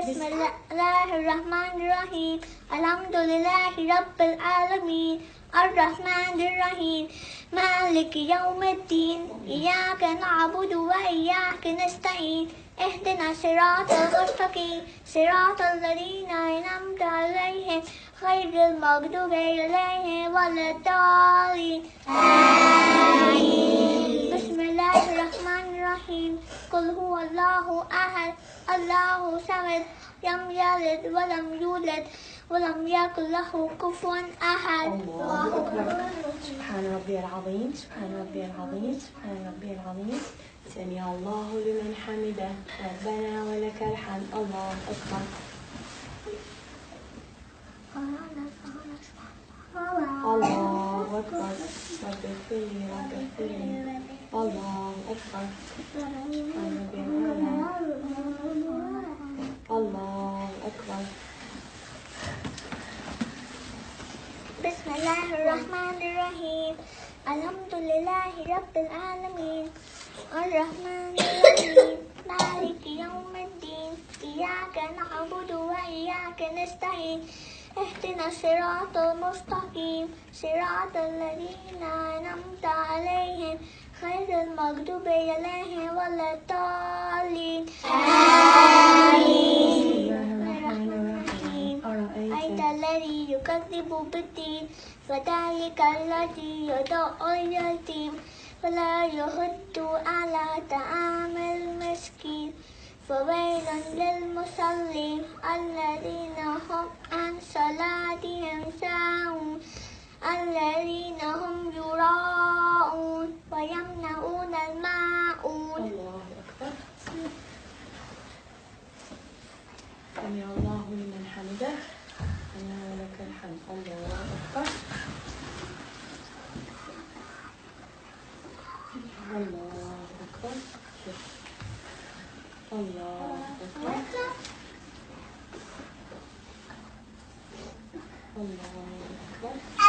بسم الله الرحمن الرحيم الحمد لله رب العالمين الرحمن الرحيم مالك يوم الدين إياك نعبد وإياك نستعين اهدنا الصراط المستقيم صراط الذين أنعمت عليهم غير المغضوب عليهم ولا الضالين آمين. بسم الله الرحمن الرحيم قل هو الله أحد الله الصمد لم يلد ولم يولد ولم يكن له كفوا أحد. الله أكبر. سبحان ربي العظيم سبحان ربي العظيم سبحان ربي العظيم. سمع الله لمن حمده ربنا ولك الحمد. الله أكبر. الله أكبر. رب اغفر لي رب اغفر لي. الله أكبر. سبحان ربي العظيم. الله أكبر. بسم الله الرحمن الرحيم الحمد لله رب العالمين الرحمن الرحيم مالك يوم الدين إياك نعبد وإياك نستعين اهدنا الصراط المستقيم صراط الذين أنعمت عليهم غير المغضوب عليهم ولا الضالين آمين. أرأيت الذي يكذب بالدين فذلك الذي يدعو اليتيم ولا يحض على طعام المسكين فويل للمصلين الذين هم عن صلاتهم ساهون الذين هم يراءون ويمنعون الماعون. الله أكبر. سمع الله لمن حمده ربنا ولك الحمد. الله أكبر. الله أكبر. الله أكبر. الله أكبر.